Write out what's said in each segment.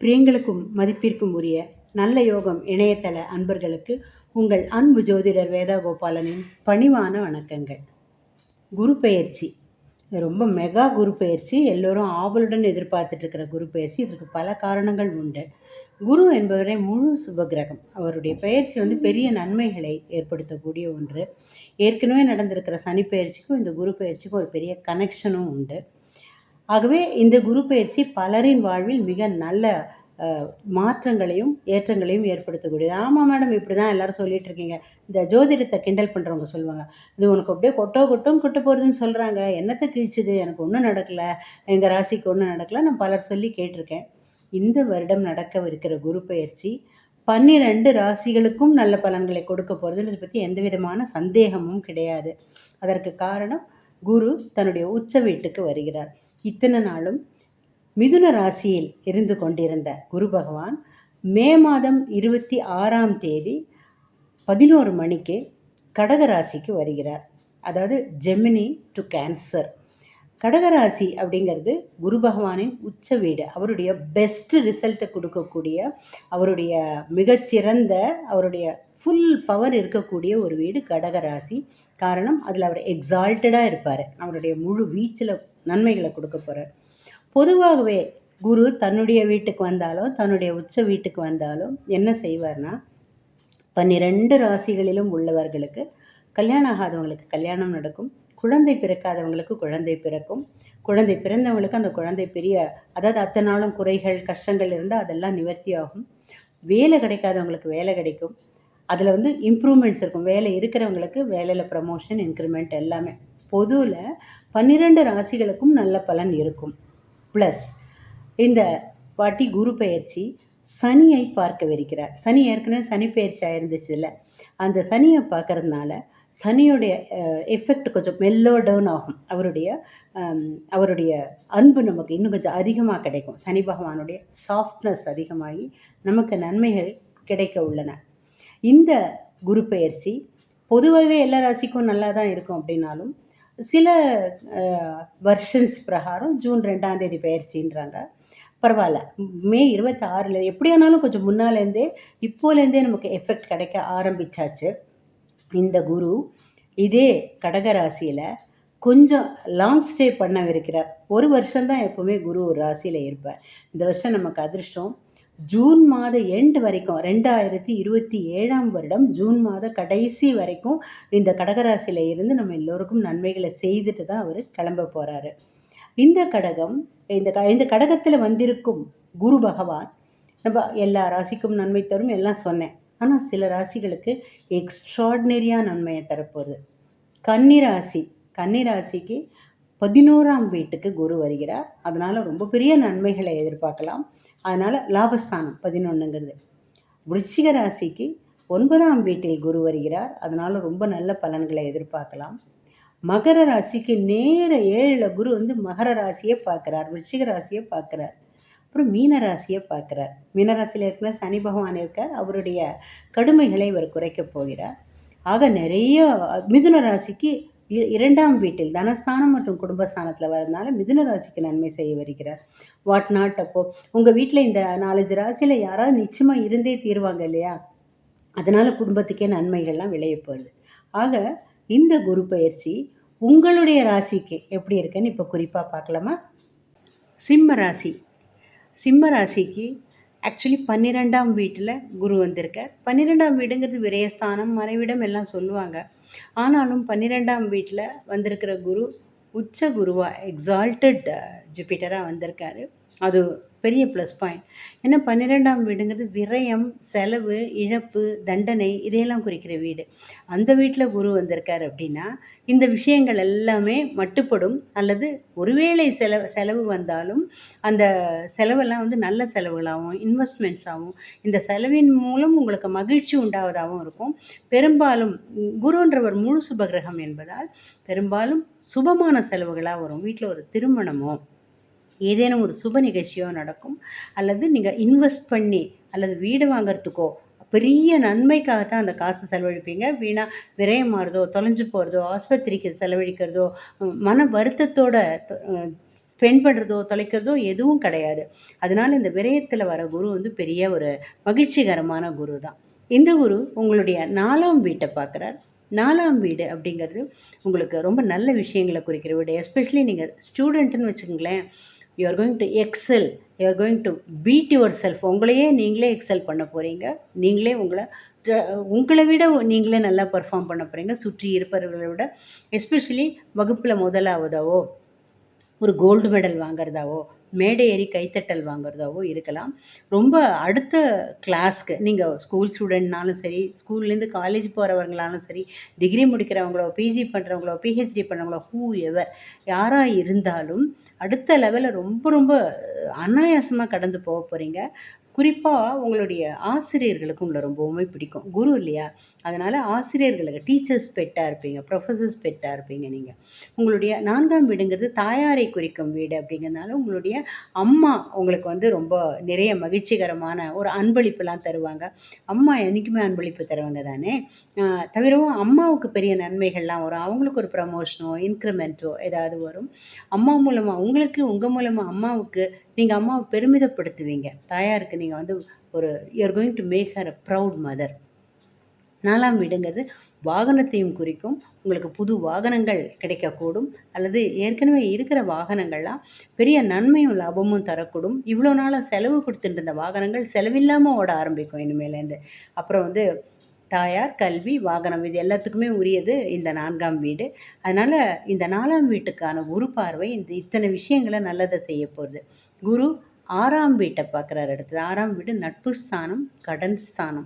பிரியங்களுக்கும் மதிப்பிற்கும் உரிய நல்ல யோகம் இணையதள அன்பர்களுக்கு உங்கள் அன்பு ஜோதிடர் வேதா கோபாலனின் பணிவான வணக்கங்கள். குரு பெயர்ச்சி ரொம்ப மெகா குரு பெயர்ச்சி, எல்லோரும் ஆவலுடன் எதிர்பார்த்துட்டு இருக்கிற குரு பெயர்ச்சி. இதற்கு பல காரணங்கள் உண்டு. குரு என்பவரே முழு சுபகிரகம். அவருடைய பெயர்ச்சி பெரிய நன்மைகளை ஏற்படுத்தக்கூடிய ஒன்று. ஏற்கனவே நடந்திருக்கிற சனி பெயர்ச்சிக்கும் இந்த குரு பெயர்ச்சிக்கும் ஒரு பெரிய கனெக்ஷனும் உண்டு. ஆகவே இந்த குரு பெயர்ச்சி பலரின் வாழ்வில் மிக நல்ல மாற்றங்களையும் ஏற்றங்களையும் ஏற்படுத்தக்கூடியது. ஆமாம் மேடம், இப்படி தான் எல்லோரும் சொல்லிகிட்டு இருக்கீங்க. இந்த ஜோதிடத்தை கிண்டல் பண்ணுறவங்க சொல்லுவாங்க, இது உனக்கு அப்படியே கொட்டும் கொட்ட போகிறதுன்னு சொல்கிறாங்க, என்னத்தை கீழ்ச்சிது, எனக்கு ஒன்றும் நடக்கலை, எங்கள் ராசிக்கு ஒன்றும் நடக்கலை, நான் பலர் சொல்லி கேட்டிருக்கேன். இந்த வருடம் நடக்கவிருக்கிற குரு பெயர்ச்சி 12 ராசிகளுக்கும் நல்ல பலன்களை கொடுக்க போகிறதுன்னு பற்றி எந்த விதமான சந்தேகமும் கிடையாது. அதற்கு காரணம் குரு தன்னுடைய உச்ச வீட்டுக்கு வருகிறார். இத்தனை நாளும் மிதுன ராசியில் இருந்து கொண்டிருந்த குரு பகவான் மே மாதம் 26ஆம் தேதி 11 மணிக்கு கடகராசிக்கு வருகிறார். அதாவது ஜெமினி டு கேன்சர். கடகராசி அப்படிங்கிறது குரு பகவானின் உச்ச வீடு. அவருடைய பெஸ்ட் ரிசல்ட்டை கொடுக்கக்கூடிய, அவருடைய மிகச்சிறந்த, அவருடைய ஃபுல் பவர் இருக்கக்கூடிய ஒரு வீடு கடகராசி. காரணம், அதில் அவர் எக்ஸால்ட்டடாக இருப்பார். அவருடைய முழு வீச்சில் நன்மைகளை கொடுக்க போகிறார். பொதுவாகவே குரு தன்னுடைய வீட்டுக்கு வந்தாலும் தன்னுடைய உச்ச வீட்டுக்கு வந்தாலும் என்ன செய்வார்னா, 12 ராசிகளிலும் உள்ளவர்களுக்கு கல்யாணம் ஆகாதவங்களுக்கு கல்யாணம் நடக்கும், குழந்தை பிறக்காதவங்களுக்கு குழந்தை பிறக்கும், குழந்தை பிறந்தவங்களுக்கு அந்த குழந்தை பெரிய, அதாவது அத்தனை நாளும் குறைகள் கஷ்டங்கள் இருந்தால் அதெல்லாம் நிவர்த்தி ஆகும். வேலை கிடைக்காதவங்களுக்கு வேலை கிடைக்கும். அதில் இம்ப்ரூவ்மெண்ட்ஸ் இருக்கும். வேலை இருக்கிறவங்களுக்கு வேலையில் ப்ரமோஷன், இன்க்ரிமெண்ட் எல்லாமே. பொதுவில் 12 ராசிகளுக்கும் நல்ல பலன் இருக்கும். ப்ளஸ் இந்த வாட்டி குரு பெயர்ச்சி சனியை பார்க்கவிருக்கிறார். சனி ஏற்கனவே சனி பெயர்ச்சி ஆயிருந்துச்சு இல்லை, அந்த சனியை பார்க்கறதுனால சனியுடைய எஃபெக்ட் கொஞ்சம் மெல்லோ டவுன் ஆகும். அவருடைய அன்பு நமக்கு இன்னும் கொஞ்சம் அதிகமாக கிடைக்கும். சனி பகவானுடைய சாஃப்ட்னஸ் அதிகமாகி நமக்கு நன்மைகள் கிடைக்க உள்ளன. இந்த குரு பெயர்ச்சி பொதுவாகவே எல்லா ராசிக்கும் நல்லா தான் இருக்கும். அப்படின்னாலும் சில வெர்ஷன்ஸ் பிரகாரம் ஜூன் 2ஆம் தேதி பெயர்ச்சின்றாங்க. பரவாயில்ல, மே 26 எப்படியானாலும் கொஞ்சம் முன்னாலேருந்தே இப்போலேருந்தே நமக்கு எஃபெக்ட் கிடைக்க ஆரம்பித்தாச்சு. இந்த குரு இதே கடகராசியில் கொஞ்சம் லாங் ஸ்டே பண்ணவிருக்கிறார். ஒரு வருஷம்தான் எப்போவுமே குரு ஒரு ராசியில் இருப்பார். இந்த வருஷம் நமக்கு அதிர்ஷ்டம் ஜூன் மாத எண்டு வரைக்கும், 2027ஆம் வருடம் ஜூன் மாத கடைசி வரைக்கும் இந்த கடகராசியில் இருந்து நம்ம எல்லோருக்கும் நன்மைகளை செய்துட்டு தான் அவர் கிளம்ப போகிறாரு. இந்த கடகம், இந்த கடகத்தில் வந்திருக்கும் குரு பகவான் நம்ம எல்லா ராசிக்கும் நன்மை தரும் எல்லாம் சொன்னேன். ஆனால் சில ராசிகளுக்கு எக்ஸ்ட்ராடினரியாக நன்மையை தரப்போகுது. கன்னிராசிக்கு 11ஆம் வீட்டுக்கு குரு வருகிறார். அதனால் ரொம்ப பெரிய நன்மைகளை எதிர்பார்க்கலாம். அதனால் லாபஸ்தானம் 11ங்கிறது. விருச்சிக ராசிக்கு 9ஆம் வீட்டில் குரு வருகிறார். அதனால் ரொம்ப நல்ல பலன்களை எதிர்பார்க்கலாம். மகர ராசிக்கு நேர 7ல் குரு மகர ராசியை பார்க்குறார், விருச்சிக ராசியை பார்க்குறார். அப்புறம் மீன ராசியை பார்க்குறார். மீனராசியில் இருக்கிற சனி பகவான் இருக்கார். அவருடைய கடுமைகளை இவர் குறைக்கப் போகிறார். ஆக நிறைய மிதுன ராசிக்கு 2ஆம் வீட்டில் தனஸ்தானம் மற்றும் குடும்பஸ்தானத்தில் வரதுனால மிதுன ராசிக்கு நன்மை செய்ய வருகிறார். What not. அப்போது உங்கள் வீட்டில் இந்த 4 ராசியில் யாராவது நிச்சயமாக இருந்தே தீர்வாங்க இல்லையா? அதனால் குடும்பத்துக்கே நன்மைகள்லாம் விளைய போகுது. ஆக இந்த குரு பெயர்ச்சி உங்களுடைய ராசிக்கு எப்படி இருக்குன்னு இப்போ குறிப்பாக பார்க்கலாமா? சிம்ம ராசிக்கு ஆக்சுவலி 12ஆம் வீட்டில் குரு வந்திருக்கார். 12ஆம் வீடுங்கிறது விரயஸ்தானம், மறைவிடம் எல்லாம் சொல்லுவாங்க. ஆனாலும் 12ஆம் வீட்டில் வந்திருக்கிற குரு உச்ச குருவாக, எக்ஸால்ட்டட் ஜூபிட்டராக வந்திருக்காரு. அது பெரிய ப்ளஸ் பாயிண்ட். ஏன்னா 12ஆம் வீடுங்கிறது விரயம், செலவு, இழப்பு, தண்டனை இதையெல்லாம் குறிக்கிற வீடு. அந்த வீட்டில் குரு வந்திருக்கார் அப்படின்னா இந்த விஷயங்கள் எல்லாமே மட்டுப்படும். அல்லது ஒருவேளை செலவு வந்தாலும் அந்த செலவெல்லாம் நல்ல செலவுகளாகவும் இன்வெஸ்ட்மெண்ட்ஸாகவும், இந்த செலவின் மூலம் உங்களுக்கு மகிழ்ச்சி உண்டாவதாகவும் இருக்கும். பெரும்பாலும் குருன்றவர் முழு சுபகிரகம் என்பதால் பெரும்பாலும் சுபமான செலவுகளாக வரும். வீட்டில் ஒரு திருமணமோ ஏதேனும் ஒரு சுப நிகழ்ச்சியோ நடக்கும். அல்லது நீங்கள் இன்வெஸ்ட் பண்ணி அல்லது வீடு வாங்கிறதுக்கோ பெரிய நன்மைக்காகத்தான் அந்த காசு செலவழிப்பீங்க. வீணாக விரயமாகிறதோ, தொலைஞ்சு போகிறதோ, ஆஸ்பத்திரிக்கு செலவழிக்கிறதோ, மன வருத்தத்தோட ஸ்பெண்ட் பண்ணுறதோ தொலைக்கிறதோ எதுவும் கிடையாது. அதனால இந்த விரயத்தில் வர குரு வந்து பெரிய ஒரு மகிழ்ச்சிகரமான குரு தான். இந்த குரு உங்களுடைய 4ஆம் வீட்டை பார்க்குறார். 4ஆம் வீடு அப்படிங்கிறது உங்களுக்கு ரொம்ப நல்ல விஷயங்களை குறிக்கிற வீடு. எஸ்பெஷலி நீங்கள் ஸ்டூடெண்ட்டுன்னு வச்சுக்கோங்களேன், you are going to excel, you are going to beat your self. உங்களையே நீங்களே எக்ஸெல் பண்ண போகிறீங்க. நீங்களே உங்களை விட நீங்களே நல்லா பெர்ஃபார்ம் பண்ண போகிறீங்க சுற்றி இருப்பவர்களை விட. எஸ்பெஷலி வகுப்பில் முதலாவதாவோ ஒரு கோல்டு மெடல் வாங்குறதாவோ மேடை ஏறி கைத்தட்டல் வாங்குறதாவோ இருக்கலாம். ரொம்ப அடுத்த கிளாஸ்க்கு நீங்கள் ஸ்கூல் ஸ்டூடெண்ட்னாலும் சரி, ஸ்கூல்லேருந்து காலேஜ் போகிறவங்களாலும் சரி, டிகிரி முடிக்கிறவங்களோ, பிஜி பண்ணுறவங்களோ, பிஹெச்டி பண்ணுறவங்களோ, எவர் யாராக இருந்தாலும் அடுத்த லெவலில் ரொம்ப ரொம்ப அனாயாசமாக கடந்து போக போகிறீங்க. குறிப்பாக உங்களுடைய ஆசிரியர்களுக்கு உங்களை ரொம்பவுமே பிடிக்கும். குரு இல்லையா? அதனால் ஆசிரியர்களுக்கு டீச்சர்ஸ் பெட்டாக இருப்பீங்க, ப்ரொஃபஸர்ஸ் பெட்டாக இருப்பீங்க நீங்கள். உங்களுடைய 4ஆம் வீடுங்கிறது தாயாரை குறிக்கும் வீடு அப்படிங்கிறதுனால உங்களுடைய அம்மா உங்களுக்கு வந்து ரொம்ப நிறைய மகிழ்ச்சிகரமான ஒரு அன்பளிப்புலாம் தருவாங்க. அம்மா என்றைக்குமே அன்பளிப்பு தருவாங்க தானே. தவிரவும் அம்மாவுக்கு பெரிய நன்மைகள்லாம் வரும். அவங்களுக்கு ஒரு ப்ரமோஷனோ இன்க்ரிமெண்ட்டோ ஏதாவது வரும். அம்மா மூலமாக உங்களுக்கு, உங்கள் மூலமாக அம்மாவுக்கு நீங்கள் அம்மாவை பெருமிதப்படுத்துவீங்க. தாயாருக்கு நீங்கள் வந்து ஒரு you are going to make her a proud mother. 4ஆம் வீடுங்கிறது வாகனத்தையும் குறிக்கும். உங்களுக்கு புது வாகனங்கள் கிடைக்கக்கூடும், அல்லது ஏற்கனவே இருக்கிற வாகனங்கள்லாம் பெரிய நன்மையும் லாபமும் தரக்கூடும். இவ்வளோ நாளாக செலவு கொடுத்துட்டு இருந்த வாகனங்கள் செலவில்லாமல் ஓட ஆரம்பிக்கும் இனிமேலேருந்து. அப்புறம் வந்து தாயார், கல்வி, வாகனம் இது எல்லாத்துக்குமே உரியது இந்த 4ஆம் வீடு. அதனால் இந்த 4ஆம் வீட்டுக்கான குரு பார்வை இத்தனை விஷயங்களை நல்லதை செய்ய போகுது. குரு 6ஆம் வீட்டை பார்க்குறாரு. அடுத்தது 6ஆம் வீடு நட்பு ஸ்தானம், கடன் ஸ்தானம்.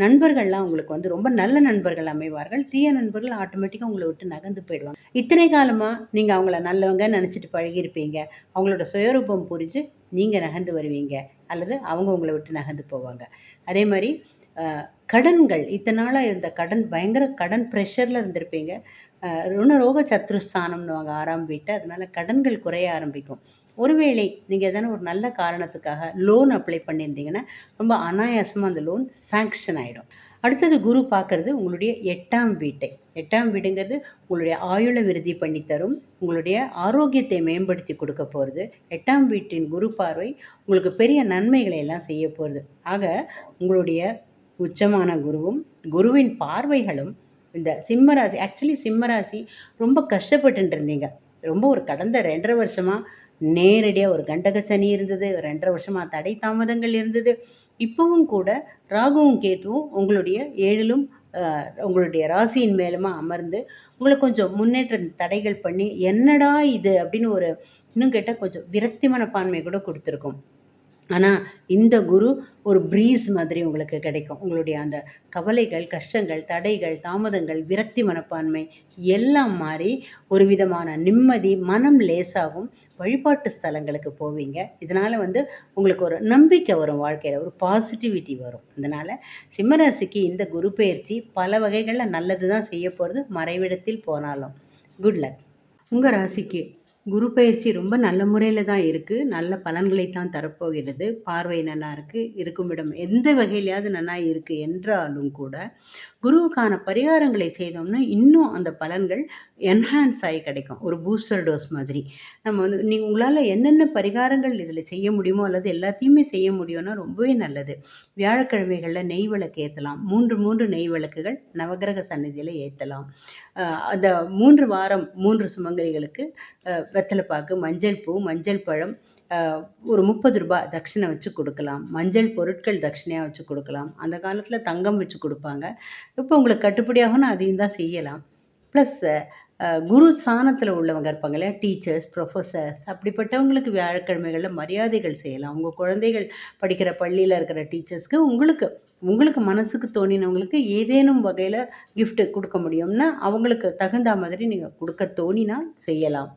நண்பர்கள்லாம் உங்களுக்கு வந்து ரொம்ப நல்ல நண்பர்கள் அமைவார்கள். தீய நண்பர்கள் ஆட்டோமேட்டிக்காக உங்களை விட்டு நகர்ந்து போயிடுவாங்க. இத்தனை காலமாக நீங்கள் அவங்கள நல்லவங்க நினச்சிட்டு பழகியிருப்பீங்க. அவங்களோட சுயரூபம் புரிஞ்சு நீங்கள் நகர்ந்து வருவீங்க, அல்லது அவங்க உங்களை விட்டு நகர்ந்து போவாங்க. அதே மாதிரி கடன்கள், இத்தனை நாளாக இருந்த கடன், பயங்கர கடன் ப்ரெஷரில் இருந்திருப்பீங்க. ருணரோக சத்ருஸ்தானம்னுவாங்க 6ஆம் வீட்டை. அதனால் கடன்கள் குறைய ஆரம்பிக்கும். ஒருவேளை நீங்கள் எதனா ஒரு நல்ல காரணத்துக்காக லோன் அப்ளை பண்ணியிருந்தீங்கன்னா ரொம்ப அனாயாசமாக அந்த லோன் சாங்ஷன் ஆகிடும். அடுத்தது குரு பார்க்குறது உங்களுடைய 8ஆம் வீட்டை. 8ஆம் வீடுங்கிறது உங்களுடைய ஆயுளை விருத்தி பண்ணித்தரும், உங்களுடைய ஆரோக்கியத்தை மேம்படுத்தி கொடுக்க போகிறது. 8ஆம் வீட்டின் குரு பார்வை உங்களுக்கு பெரிய நன்மைகளை எல்லாம் செய்ய போகிறது. ஆக உங்களுடைய உச்சமான குருவும் குருவின் பார்வைகளும் இந்த சிம்மராசி, ஆக்சுவலி சிம்மராசி ரொம்ப கஷ்டப்பட்டு இருந்தீங்க. ரொம்ப ஒரு கடந்த 2.5 வருஷமாக நேரடியாக ஒரு கண்டக சனி இருந்தது, 2.5 வருஷமாக தடை தாமதங்கள் இருந்தது. இப்போவும் கூட ராகுவும் கேத்துவும் உங்களுடைய 7லும் உங்களுடைய ராசியின் மேலுமா அமர்ந்து உங்களை கொஞ்சம் முன்னேற்ற தடைகள் பண்ணி, என்னடா இது அப்படின்னு ஒரு இன்னும் கேட்டால் கொஞ்சம் விரக்தி மனப்பான்மை கூட கொடுத்துருக்கும். ஆனால் இந்த குரு ஒரு ப்ரீஸ் மாதிரி உங்களுக்கு கிடைக்கும். உங்களுடைய அந்த கவலைகள், கஷ்டங்கள், தடைகள், தாமதங்கள், விரக்தி மனப்பான்மை எல்லாம் மாறி ஒரு விதமான நிம்மதி, மனம் லேசாகும். வழிபாட்டு ஸ்தலங்களுக்கு போவீங்க. இதனால் வந்து உங்களுக்கு ஒரு நம்பிக்கை வரும், வாழ்க்கையில் ஒரு பாசிட்டிவிட்டி வரும். இதனால் சிம்மராசிக்கு இந்த குரு பயிற்சி பல வகைகளில் நல்லது தான் செய்ய போகிறது, மறைவிடத்தில் போனாலும். Good luck. உங்கள் ராசிக்கு குரு பயிற்சி ரொம்ப நல்ல முறையில் தான் இருக்குது, நல்ல பலன்களை தான் தரப்போகிறது. பார்வை நல்லா இருக்குது, இருக்கும் இடம் எந்த வகையிலையாவது நல்லா இருக்குது என்றாலும் கூட குருவுக்கான பரிகாரங்களை செய்தோம்னா இன்னும் அந்த பலன்கள் என்ஹான்ஸ் ஆகி கிடைக்கும். ஒரு பூஸ்டர் டோஸ் மாதிரி. நம்ம வந்து உங்களால் என்னென்ன பரிகாரங்கள் இதில் செய்ய முடியுமோ அல்லது எல்லாத்தையுமே செய்ய முடியும்னா ரொம்பவே நல்லது. வியாழக்கிழமைகளில் நெய் விளக்கு ஏற்றலாம். 3 நெய் விளக்குகள் நவகிரக சன்னதியில் ஏற்றலாம். அந்த 3 வாரம் 3 சுமங்கலிகளுக்கு வெத்தலைப்பாக்கு, மஞ்சள் பூ, மஞ்சள் பழம், ஒரு 30 ரூபாய் தட்சிணை வச்சு கொடுக்கலாம். மஞ்சள் பொருட்கள் தட்சிணையாக வச்சு கொடுக்கலாம். அந்த காலத்தில் தங்கம் வச்சு கொடுப்பாங்க. இப்போ உங்களுக்கு கட்டுப்படியாகும்னா அதையும் தான் செய்யலாம். ப்ளஸ் குரு ஸ்தானத்தில் உள்ளவங்க இருப்பாங்க இல்லையா, டீச்சர்ஸ், ப்ரொஃபஸர்ஸ், அப்படிப்பட்டவங்களுக்கு வியாழக்கிழமைகளில் மரியாதைகள் செய்யலாம். உங்கள் குழந்தைகள் படிக்கிற பள்ளியில் இருக்கிற டீச்சர்ஸ்க்கு உங்களுக்கு மனசுக்கு தோணினவங்களுக்கு ஏதேனும் வகையில் கிஃப்ட்டு கொடுக்க முடியும்னா அவங்களுக்கு தகுந்த மாதிரி நீங்கள் கொடுக்க தோணினால் செய்யலாம்.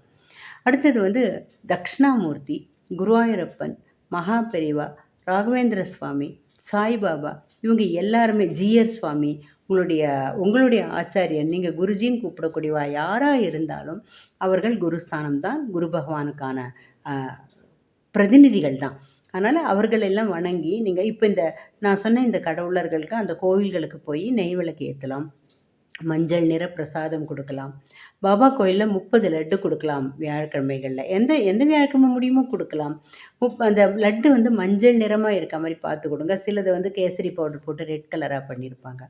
அடுத்தது வந்து தக்ஷணாமூர்த்தி, குருவாயூரப்பன், மகா பெரிவா, ராகவேந்திர சுவாமி, சாய்பாபா, இவங்க எல்லாருமே, ஜிஆர் சுவாமி, உங்களுடைய ஆச்சாரியன், நீங்கள் குருஜின்னு கூப்பிடக்கூடியவா யாராக இருந்தாலும் அவர்கள் குருஸ்தானம் தான், குரு பகவானுக்கான பிரதிநிதிகள் தான். அதனால் அவர்கள் எல்லாம் வணங்கி நீங்கள் இப்போ நான் சொன்ன இந்த கடவுளர்களுக்கு அந்த கோவில்களுக்கு போய் நெய் விளக்கு ஏற்றலாம். மஞ்சள் நிற பிரசாதம் கொடுக்கலாம். பாபா கோயிலில் 30 லட்டு கொடுக்கலாம் வியாழக்கிழமைகளில். எந்த எந்த வியாழக்கிழமை முடியுமோ கொடுக்கலாம். அந்த லட்டு வந்து மஞ்சள் நிறமாக இருக்க மாதிரி பார்த்து கொடுங்க. சிலது வந்து கேசரி பவுடர் போட்டு ரெட் கலராக பண்ணியிருப்பாங்க.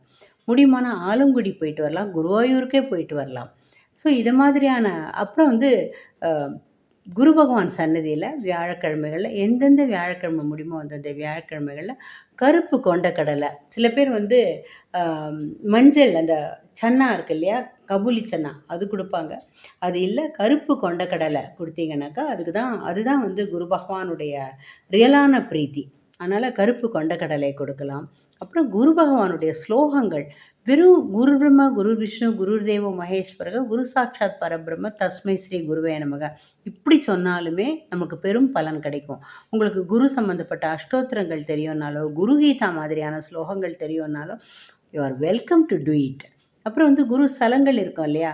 முடியுமான ஆலங்குடி போயிட்டு வரலாம், குருவாயூருக்கே போயிட்டு வரலாம். ஸோ இது மாதிரியான அப்புறம் வந்து குரு பகவான் சன்னதியில் வியாழக்கிழமைகளில் எந்தெந்த வியாழக்கிழமை முடியுமோ அந்தந்த வியாழக்கிழமைகளில் கருப்பு கொண்டக்கடலை, சில பேர் வந்து மஞ்சள் அந்த சன்னா இருக்கு இல்லையா, கபூலி சன்னா அது கொடுப்பாங்க. அது இல்லை கருப்பு கொண்டக்கடலை கொடுத்தீங்கன்னாக்கா அதுதான் வந்து குரு பகவானுடைய ரியலான பிரீத்தி. அதனால் கருப்பு கொண்டக்கடலை கொடுக்கலாம். அப்புறம் குரு பகவானுடைய ஸ்லோகங்கள் வெறும் குரு பிரம்மா குரு விஷ்ணு குரு தேவோ மகேஸ்வரக குரு சாட்சாத் பரபிரம்ம தஸ்மை ஸ்ரீ குருவே நமக இப்படி சொன்னாலுமே நமக்கு பெரும் பலன் கிடைக்கும். உங்களுக்கு குரு சம்மந்தப்பட்ட அஷ்டோத்திரங்கள் தெரியும்னாலோ குரு கீதா மாதிரியான ஸ்லோகங்கள் தெரியும்னாலோ you are welcome to do it. அப்புறம் வந்து குரு ஸ்தலங்கள் இருக்கும் இல்லையா,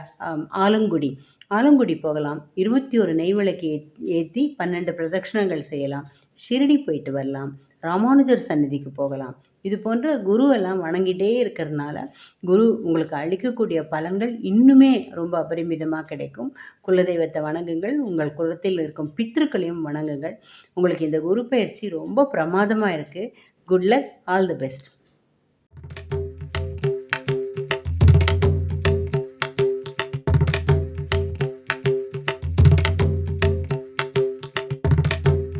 ஆலங்குடி போகலாம். 21 நெய்விளக்கு ஏற்றி 12 பிரதட்சணங்கள் செய்யலாம். ஷிரடி போயிட்டு வரலாம். ராமானுஜர் சந்நிதிக்கு போகலாம். இது போன்ற குருவெல்லாம் வணங்கிட்டே இருக்கிறதுனால குரு உங்களுக்கு அளிக்கக்கூடிய பலன்கள் இன்னுமே ரொம்ப அபரிமிதமாக கிடைக்கும். குலதெய்வத்தை வணங்குங்கள். உங்கள் குலத்தில் இருக்கும் பித்ருக்களையும் வணங்குங்கள். உங்களுக்கு இந்த குரு பயிற்சி ரொம்ப பிரமாதமாக இருக்குது. Good luck, all the best.